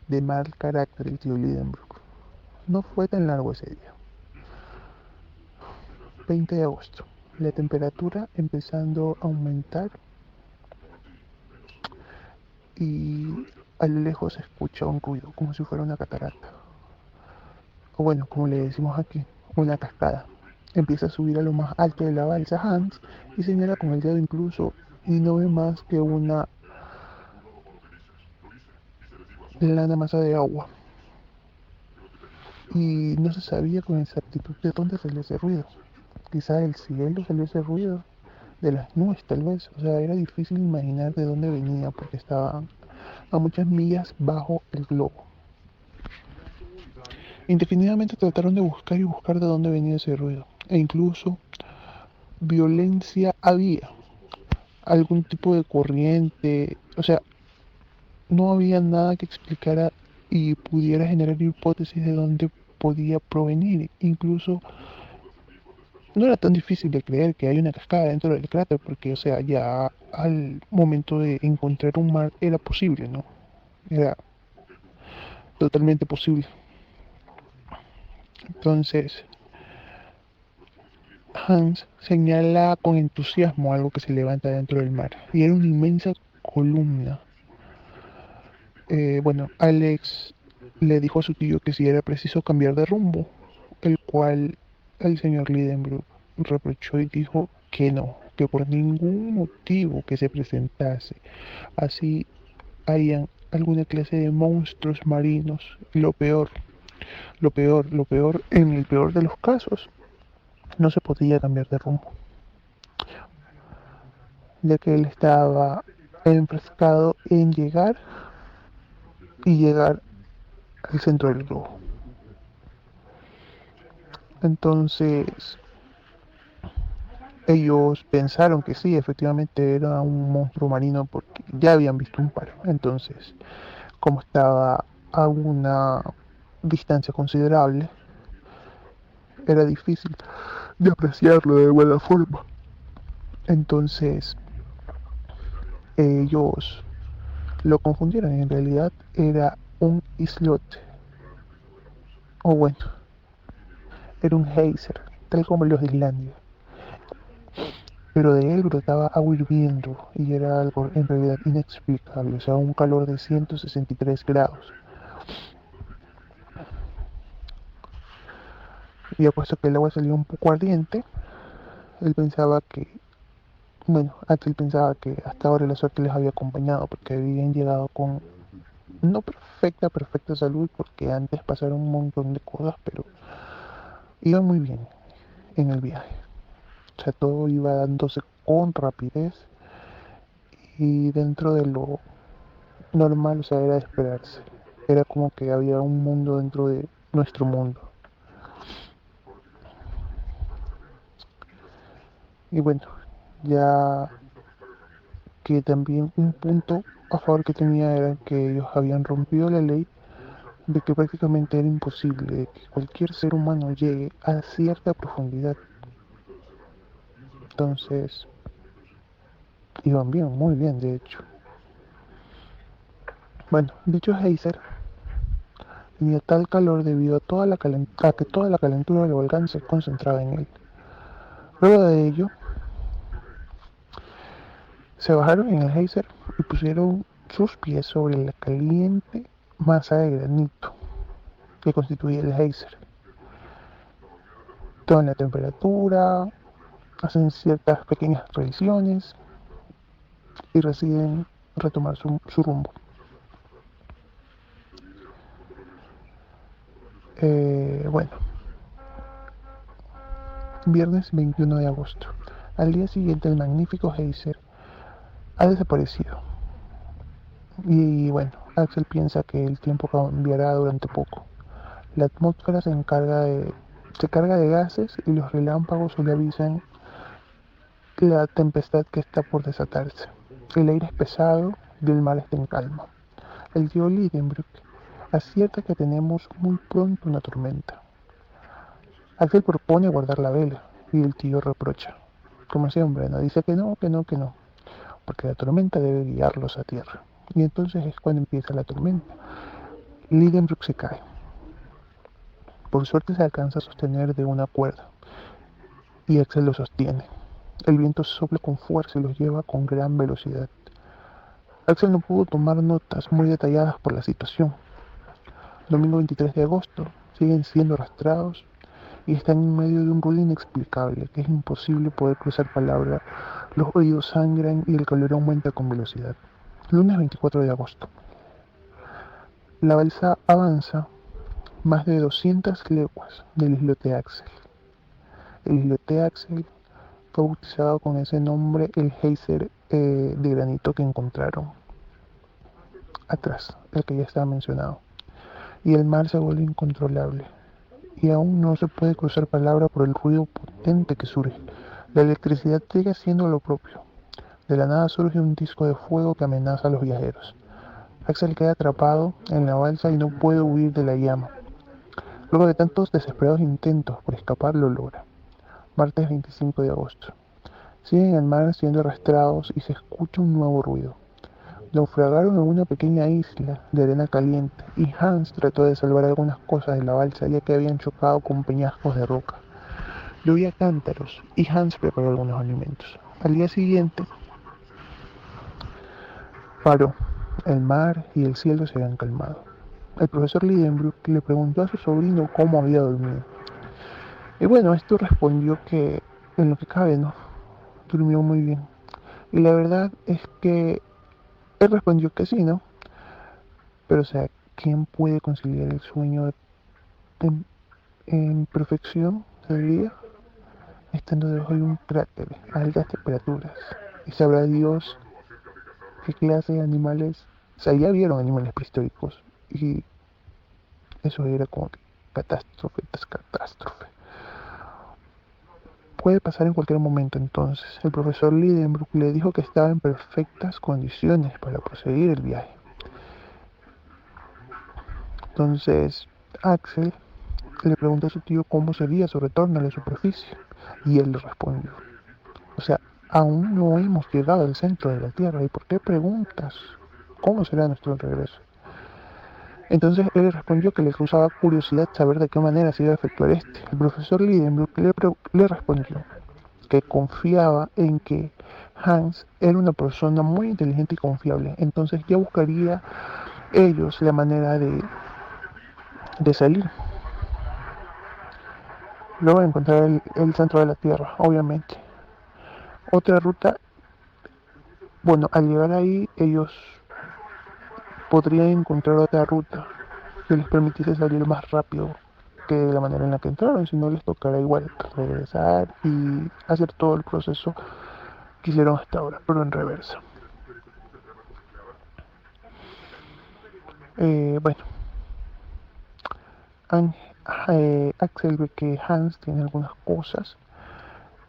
S5: de mal carácter el tío Lidenbrook. No fue tan largo ese día. 20 de agosto. La temperatura empezando a aumentar y a lo lejos se escucha un ruido, como si fuera una catarata. O bueno, como le decimos aquí, una cascada. Empieza a subir a lo más alto de la balsa Hans y señala con el dedo incluso y no ve más que una lana masa de agua. Y no se sabía con exactitud de dónde salió ese ruido. Quizá del cielo salió ese ruido, de las nubes tal vez. O sea, era difícil imaginar de dónde venía porque estaba a muchas millas bajo el globo. Indefinidamente trataron de buscar y buscar de dónde venía ese ruido. E incluso violencia había. Algún tipo de corriente. O sea, no había nada que explicara y pudiera generar hipótesis de dónde podía provenir. Incluso no era tan difícil de creer que hay una cascada dentro del cráter porque, o sea, ya al momento de encontrar un mar era posible, ¿no? Era totalmente posible. Entonces, Hans señala con entusiasmo algo que se levanta dentro del mar y era una inmensa columna. Bueno, Alex le dijo a su tío que si era preciso cambiar de rumbo, el cual el señor Lidenbrook reprochó y dijo que no, que por ningún motivo que se presentase, así hayan alguna clase de monstruos marinos. Lo peor, en el peor de los casos, no se podía cambiar de rumbo, ya que él estaba enfrascado en llegar al centro del globo. Entonces, ellos pensaron que sí, efectivamente era un monstruo marino porque ya habían visto un par. Entonces, como estaba a una distancia considerable, era difícil de apreciarlo de buena forma. Entonces, ellos lo confundieron. En realidad era un islote. O bueno, era un geyser, tal como los de Islandia. Pero de él brotaba agua hirviendo y era algo en realidad inexplicable, o sea, un calor de 163 grados. Y apuesto que el agua salía un poco ardiente, él pensaba que, bueno, Axel pensaba que hasta ahora la suerte les había acompañado porque habían llegado con no perfecta salud porque antes pasaron un montón de cosas, pero iban muy bien en el viaje. O sea, todo iba dándose con rapidez y dentro de lo normal, o sea, era de esperarse. Era como que había un mundo dentro de nuestro mundo. Y bueno, ya que también un punto a favor que tenía era que ellos habían rompido la ley de que prácticamente era imposible que cualquier ser humano llegue a cierta profundidad. Entonces, iban bien, muy bien de hecho. Bueno, dicho geyser tenía tal calor debido a que toda la calentura del volcán se concentraba en él. Luego de ello, se bajaron en el geyser y pusieron sus pies sobre la caliente masa de granito que constituye el geyser. Toman la temperatura, hacen ciertas pequeñas revisiones y deciden retomar su rumbo. Bueno, viernes 21 de agosto. Al día siguiente el magnífico geyser ha desaparecido. Y bueno, Axel piensa que el tiempo cambiará durante poco. La atmósfera se carga de gases y los relámpagos le avisan la tempestad que está por desatarse. El aire es pesado y el mar está en calma. El tío Lidenbrook acierta que tenemos muy pronto una tormenta. Axel propone guardar la vela y el tío reprocha. Como siempre, no dice que no, porque la tormenta debe guiarlos a tierra. Y entonces es cuando empieza la tormenta. Lidenbrook se cae. Por suerte se alcanza a sostener de una cuerda y Axel lo sostiene. El viento sopla con fuerza y los lleva con gran velocidad. Axel no pudo tomar notas muy detalladas por la situación. Domingo 23 de agosto, siguen siendo arrastrados y están en medio de un ruido inexplicable, que es imposible poder cruzar palabra, los oídos sangran y el calor aumenta con velocidad. Lunes 24 de agosto. La balsa avanza más de 200 leguas del islote Axel. El islote Axel fue bautizado con ese nombre el geyser de granito que encontraron atrás, el que ya estaba mencionado. Y el mar se vuelve incontrolable. Y aún no se puede cruzar palabra por el ruido potente que surge. La electricidad sigue siendo lo propio. De la nada surge un disco de fuego que amenaza a los viajeros. Axel queda atrapado en la balsa y no puede huir de la llama. Luego de tantos desesperados intentos por escapar, lo logra. Martes 25 de agosto. Siguen en el mar siendo arrastrados y se escucha un nuevo ruido. Naufragaron en una pequeña isla de arena caliente y Hans trató de salvar algunas cosas de la balsa ya que habían chocado con peñascos de roca. Llovía cántaros y Hans preparó algunos alimentos. Al día siguiente paró. El mar y el cielo se habían calmado. El profesor Lidenbrock le preguntó a su sobrino cómo había dormido. Y bueno, esto respondió que en lo que cabe, ¿no? Durmió muy bien. Y la verdad es que él respondió que sí, ¿no? Pero o sea, ¿quién puede conciliar el sueño en perfección, se diría, estando debajo de un cráter a altas temperaturas? Y sabrá Dios qué clase de animales, o sea, ya vieron animales prehistóricos y eso era como que catástrofe tras catástrofe. Puede pasar en cualquier momento entonces. El profesor Lidenbrock le dijo que estaba en perfectas condiciones para proseguir el viaje. Entonces Axel le preguntó a su tío cómo sería su retorno a la superficie y él le respondió: o sea, aún no hemos llegado al centro de la Tierra, ¿y por qué preguntas cómo será nuestro regreso? Entonces él respondió que le causaba curiosidad saber de qué manera se iba a efectuar este. El profesor Lidenbrock le respondió que confiaba en que Hans era una persona muy inteligente y confiable, entonces ya buscaría ellos la manera de salir. Luego de encontrar el centro de la Tierra, obviamente. Otra ruta, bueno, al llegar ahí ellos podrían encontrar otra ruta que les permitiese salir más rápido que de la manera en la que entraron, si no les tocará igual regresar y hacer todo el proceso que hicieron hasta ahora, pero en reversa. Bueno, Axel ve que Hans tiene algunas cosas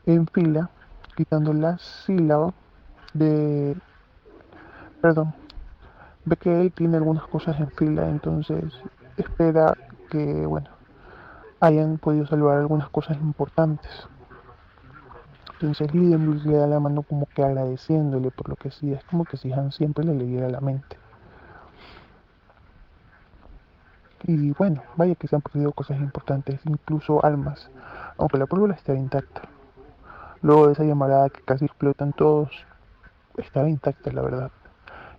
S5: en fila, quitando la sílaba de... Perdón, ve que él tiene algunas cosas en fila, entonces espera que, bueno, hayan podido salvar algunas cosas importantes. Entonces Lidenbrock le da la mano como que agradeciéndole por lo que sí, es como que si Hans siempre le leyera la mente. Y bueno, vaya que se han perdido cosas importantes, incluso almas, aunque la pólvora estaba intacta. Luego de esa llamarada que casi explotan todos, estaba intacta la verdad.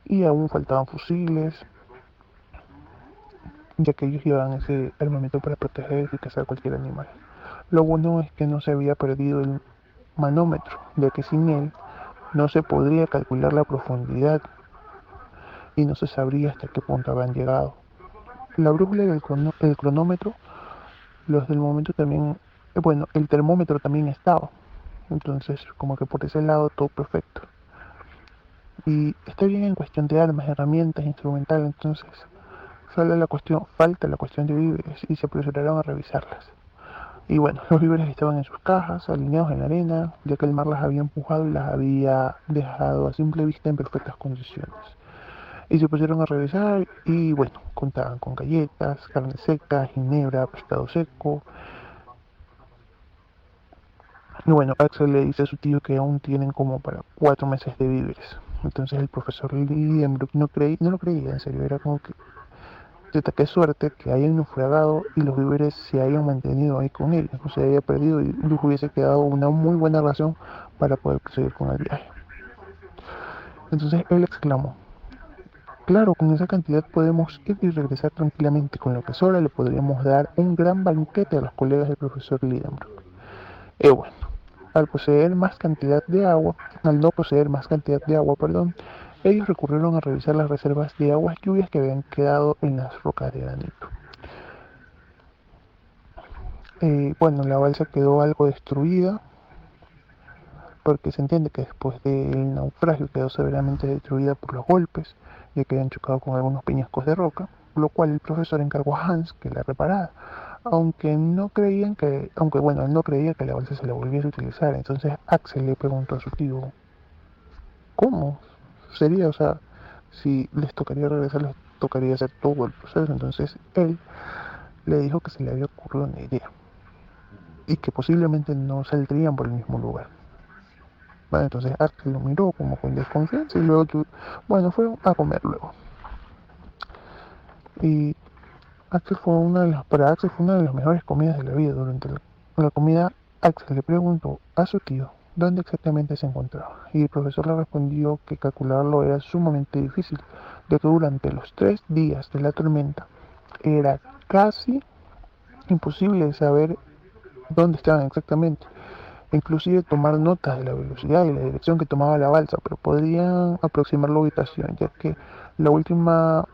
S5: Y aún faltaban fusiles, ya que ellos llevaban ese armamento para protegerse y cazar cualquier animal. Lo bueno es que no se había perdido el manómetro, ya que sin él no se podría calcular la profundidad y no se sabría hasta qué punto habían llegado. La brújula y el cronómetro, los del momento también, bueno, el termómetro también estaba. Entonces, como que por ese lado todo perfecto. Y está bien en cuestión de armas, herramientas, instrumental, entonces falta la cuestión de víveres y se apresuraron a revisarlas. Y bueno, los víveres estaban en sus cajas, alineados en la arena, ya que el mar las había empujado y las había dejado a simple vista en perfectas condiciones. Y se pusieron a revisar y bueno, contaban con galletas, carne seca, ginebra, pescado seco. Y bueno, Axel le dice a su tío que aún tienen como para 4 meses de víveres. Entonces el profesor Lidenbrock no lo creía, en serio, era como que qué suerte que hayan naufragado y los víveres se hayan mantenido ahí con él, no se haya perdido y les hubiese quedado una muy buena razón para poder proseguir con el viaje. Entonces él exclamó: Claro, con esa cantidad podemos ir y regresar tranquilamente, con lo que sobra le podríamos dar un gran banquete a los colegas del profesor Lidenbrock. Bueno, al no poseer más cantidad de agua, perdón, ellos recurrieron a revisar las reservas de aguas lluvias que habían quedado en las rocas de granito. Bueno, la balsa quedó algo destruida, porque se entiende que después del naufragio quedó severamente destruida por los golpes, ya que habían chocado con algunos peñascos de roca, lo cual el profesor encargó a Hans que la reparara, aunque bueno, él no creía que la balsa se la volviese a utilizar. Entonces Axel le preguntó a su tío, ¿cómo sería? O sea, si les tocaría regresar, les tocaría hacer todo el proceso. Entonces él le dijo que se le había ocurrido una idea y que posiblemente no saldrían por el mismo lugar. Bueno, entonces Axel lo miró como con desconfianza y luego, bueno, fue a comer luego. Y para Axel fue una de las mejores comidas de la vida. Durante la comida, Axel le preguntó a su tío dónde exactamente se encontraba, y el profesor le respondió que calcularlo era sumamente difícil, ya que durante los 3 días de la tormenta era casi imposible saber dónde estaban exactamente, inclusive tomar notas de la velocidad y la dirección que tomaba la balsa, pero podrían aproximar la ubicación, ya que la última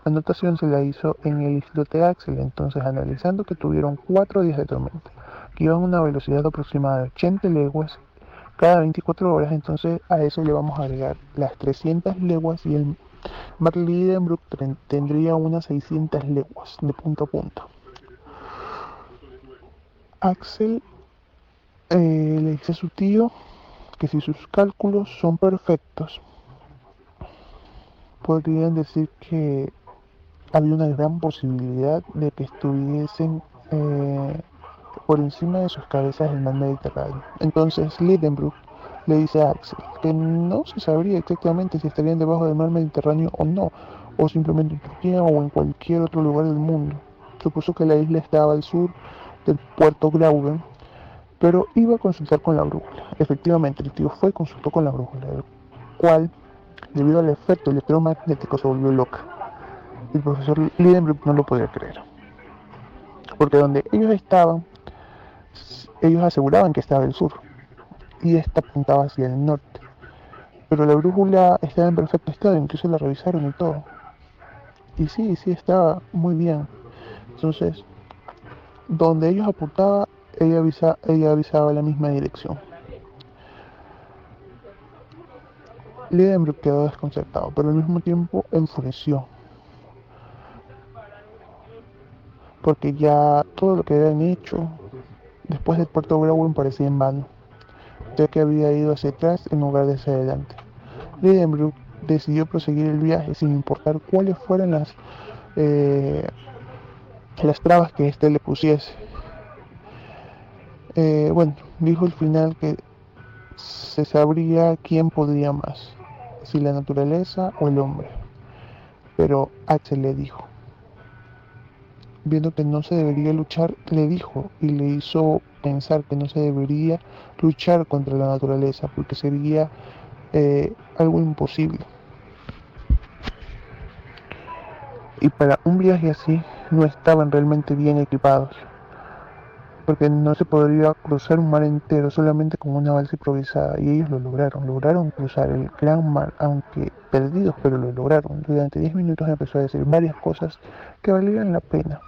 S5: anotación se la hizo en el islote Axel. Entonces, analizando que tuvieron 4 días de tormenta, que iban a una velocidad aproximada de 80 leguas cada 24 horas, entonces a eso le vamos a agregar las 300 leguas y el mar Lidenbrock tendría unas 600 leguas de punto a punto. Axel le dice a su tío que si sus cálculos son perfectos, podrían decir que había una gran posibilidad de que estuviesen por encima de sus cabezas el mar Mediterráneo. Entonces Lidenbrock le dice a Axel que no se sabría exactamente si estarían debajo del mar Mediterráneo o no, o simplemente en Turquía o en cualquier otro lugar del mundo. Supuso que la isla estaba al sur del puerto Grauben, pero iba a consultar con la brújula. Efectivamente, el tío fue y consultó con la brújula, el cual, debido al efecto electromagnético, se volvió loca. El profesor Lidenbrock no lo podía creer, porque donde ellos estaban, ellos aseguraban que estaba el sur, y esta apuntaba hacia el norte, pero la brújula estaba en perfecto estado, incluso la revisaron y todo, y sí, estaba muy bien. Entonces, donde ellos apuntaban, ella avisaba la misma dirección. Lidenbrock quedó desconcertado, pero al mismo tiempo enfureció, porque ya todo lo que habían hecho después del puerto Grauben parecía en vano, ya que había ido hacia atrás en lugar de hacia adelante. Lidenbrock decidió proseguir el viaje sin importar cuáles fueran las trabas que éste le pusiese. Bueno, dijo al final que se sabría quién podría más, si la naturaleza o el hombre. Pero Axel le dijo, viendo que no se debería luchar, le dijo y le hizo pensar que no se debería luchar contra la naturaleza, porque sería algo imposible. Y para un viaje así no estaban realmente bien equipados, porque no se podría cruzar un mar entero solamente con una balsa improvisada, y ellos lo lograron cruzar el gran mar, aunque perdidos, pero lo lograron. Durante 10 minutos empezó a decir varias cosas que valían la pena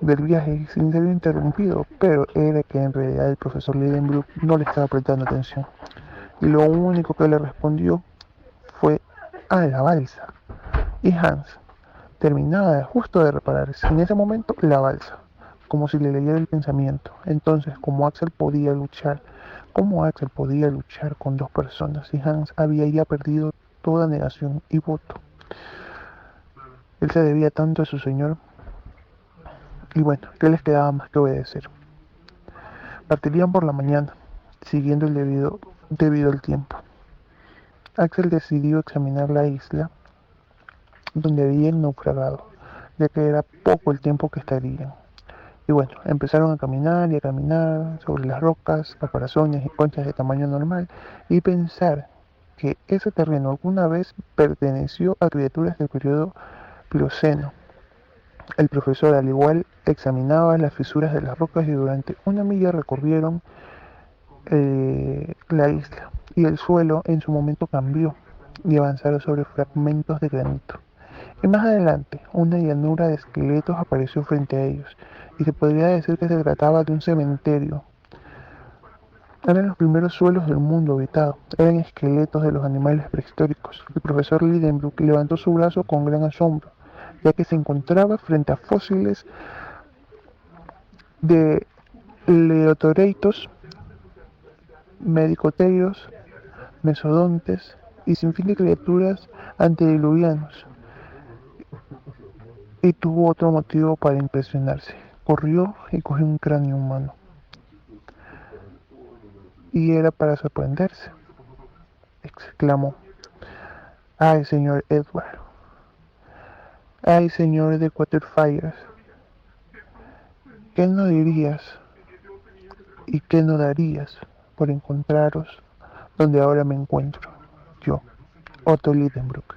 S5: del viaje sin ser interrumpido, pero era que en realidad el profesor Lidenbrock no le estaba prestando atención, y lo único que le respondió fue a la balsa. Y Hans terminaba justo de reparar en ese momento la balsa, como si le leyera el pensamiento. Entonces, ¿cómo Axel podía luchar con 2 personas si Hans había ya perdido toda negación y voto? Él se debía tanto a su señor, y bueno, ¿qué les quedaba más que obedecer? Partirían por la mañana, siguiendo el debido al tiempo. Axel decidió examinar la isla donde habían naufragado, ya que era poco el tiempo que estarían. Y bueno, empezaron a caminar y a caminar sobre las rocas, caparazones y conchas de tamaño normal, y pensar que ese terreno alguna vez perteneció a criaturas del periodo Plioceno. El profesor, al igual, examinaba las fisuras de las rocas y durante una milla recorrieron la isla, y el suelo en su momento cambió y avanzaron sobre fragmentos de granito. Y más adelante, una llanura de esqueletos apareció frente a ellos, y se podría decir que se trataba de un cementerio. Eran los primeros suelos del mundo habitado, eran esqueletos de los animales prehistóricos. El profesor Lidenbrock levantó su brazo con gran asombro, ya que se encontraba frente a fósiles de Leotoreitos, Medicoteiros, Mesodontes y sin fin de criaturas antediluvianos, y tuvo otro motivo para impresionarse. Corrió y cogió un cráneo humano. Y era para sorprenderse, exclamó. ¡Ay, señor Edward! ¡Ay, señor de Quaterfires! ¿Qué no dirías y qué no darías por encontraros donde ahora me encuentro? Yo, Otto Lidenbrock.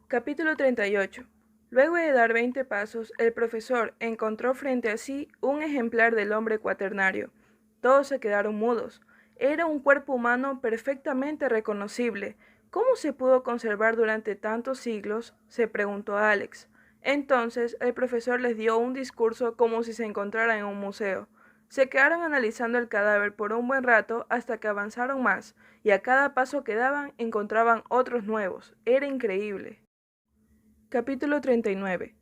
S6: Capítulo 38. Luego de dar 20 pasos, el profesor encontró frente a sí un ejemplar del hombre cuaternario. Todos se quedaron mudos. Era un cuerpo humano perfectamente reconocible. ¿Cómo se pudo conservar durante tantos siglos?, se preguntó Alex. Entonces el profesor les dio un discurso como si se encontrara en un museo. Se quedaron analizando el cadáver por un buen rato hasta que avanzaron más, y a cada paso que daban encontraban otros nuevos. Era increíble. Capítulo 39.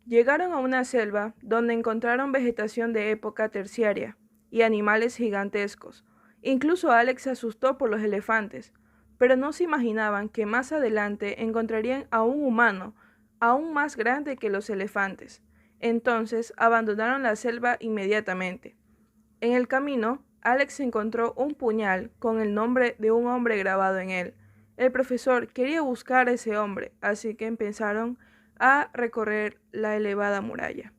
S6: Llegaron a una selva donde encontraron vegetación de época terciaria y animales gigantescos. Incluso Alex se asustó por los elefantes, pero no se imaginaban que más adelante encontrarían a un humano aún más grande que los elefantes. Entonces abandonaron la selva inmediatamente. En el camino, Alex encontró un puñal con el nombre de un hombre grabado en él. El profesor quería buscar a ese hombre, así que empezaron a recorrer la elevada muralla.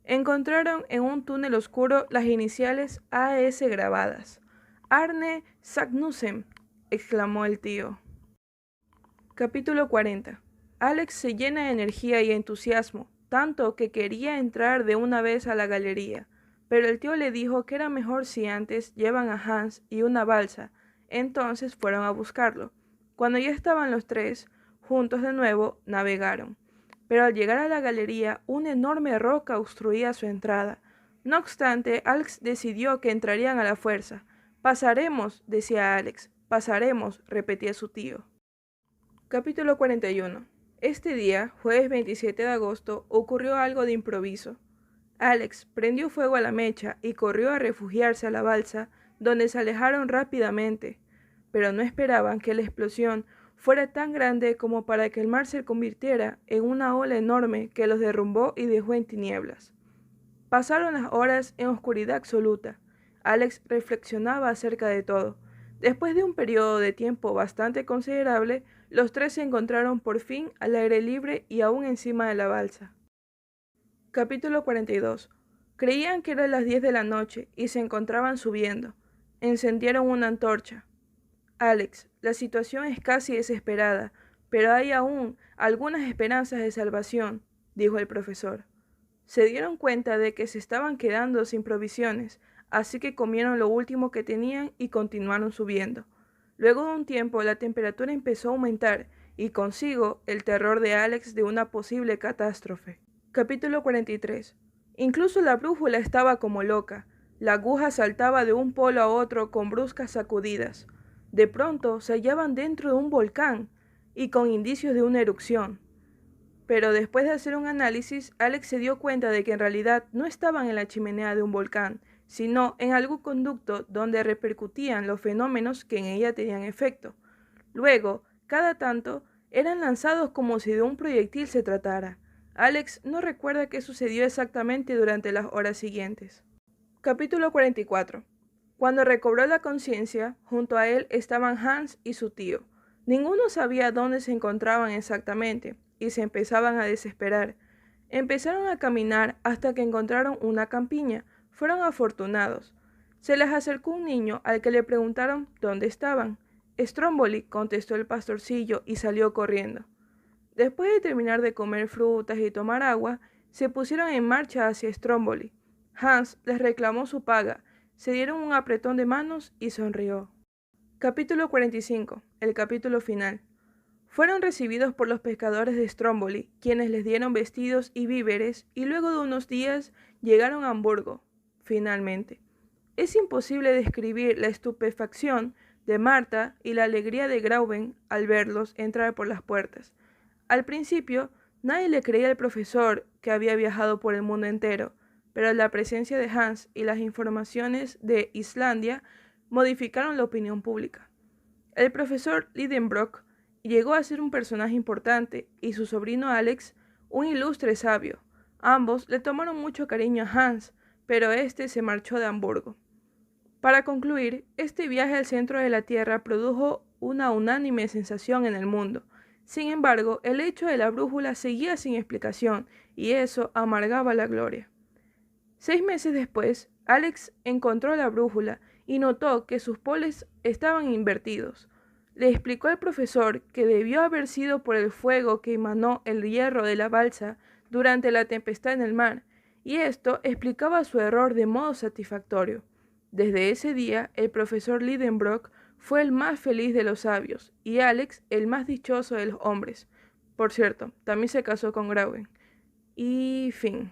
S6: Encontraron en un túnel oscuro las iniciales AS grabadas. «Arne Sagnussen», exclamó el tío. Capítulo 40. Alex se llena de energía y entusiasmo, tanto que quería entrar de una vez a la galería, pero el tío le dijo que era mejor si antes llevan a Hans y una balsa. Entonces fueron a buscarlo. Cuando ya estaban los tres juntos de nuevo, navegaron. Pero al llegar a la galería, una enorme roca obstruía su entrada. No obstante, Alex decidió que entrarían a la fuerza. «Pasaremos», decía Alex. «Pasaremos», repetía su tío. Capítulo 41. Este día, jueves 27 de agosto, ocurrió algo de improviso. Alex prendió fuego a la mecha y corrió a refugiarse a la balsa, donde se alejaron rápidamente. Pero no esperaban que la explosión fuera tan grande como para que el mar se convirtiera en una ola enorme que los derrumbó y dejó en tinieblas. Pasaron las horas en oscuridad absoluta. Alex reflexionaba acerca de todo. Después de un periodo de tiempo bastante considerable, los tres se encontraron por fin al aire libre y aún encima de la balsa. Capítulo 42. Creían que eran las 10 de la noche y se encontraban subiendo. Encendieron una antorcha. «Alex, la situación es casi desesperada, pero hay aún algunas esperanzas de salvación», dijo el profesor. Se dieron cuenta de que se estaban quedando sin provisiones, así que comieron lo último que tenían y continuaron subiendo. Luego de un tiempo la temperatura empezó a aumentar y consigo el terror de Alex de una posible catástrofe. Capítulo 43. Incluso la brújula estaba como loca. La aguja saltaba de un polo a otro con bruscas sacudidas. De pronto se hallaban dentro de un volcán y con indicios de una erupción. Pero después de hacer un análisis, Alex se dio cuenta de que en realidad no estaban en la chimenea de un volcán, sino en algún conducto donde repercutían los fenómenos que en ella tenían efecto. Luego, cada tanto, eran lanzados como si de un proyectil se tratara. Alex no recuerda qué sucedió exactamente durante las horas siguientes. Capítulo 44. Cuando recobró la conciencia, junto a él estaban Hans y su tío. Ninguno sabía dónde se encontraban exactamente, y se empezaban a desesperar. Empezaron a caminar hasta que encontraron una campiña. Fueron afortunados. Se les acercó un niño al que le preguntaron dónde estaban. Stromboli, contestó el pastorcillo y salió corriendo. Después de terminar de comer frutas y tomar agua, se pusieron en marcha hacia Stromboli. Hans les reclamó su paga, se dieron un apretón de manos y sonrió. Capítulo 45. El capítulo final. Fueron recibidos por los pescadores de Stromboli, quienes les dieron vestidos y víveres, y luego de unos días llegaron a Hamburgo. Finalmente. Es imposible describir la estupefacción de Marta y la alegría de Grauben al verlos entrar por las puertas. Al principio, nadie le creía al profesor que había viajado por el mundo entero, pero la presencia de Hans y las informaciones de Islandia modificaron la opinión pública. El profesor Lidenbrock llegó a ser un personaje importante y su sobrino Alex un ilustre sabio. Ambos le tomaron mucho cariño a Hans, pero este se marchó de Hamburgo. Para concluir, este viaje al centro de la Tierra produjo una unánime sensación en el mundo. Sin embargo, el hecho de la brújula seguía sin explicación y eso amargaba la gloria. 6 meses después, Alex encontró la brújula y notó que sus poles estaban invertidos. Le explicó al profesor que debió haber sido por el fuego que emanó el hierro de la balsa durante la tempestad en el mar, y esto explicaba su error de modo satisfactorio. Desde ese día, el profesor Lidenbrock fue el más feliz de los sabios y Alex el más dichoso de los hombres. Por cierto, también se casó con Grauben. Y fin.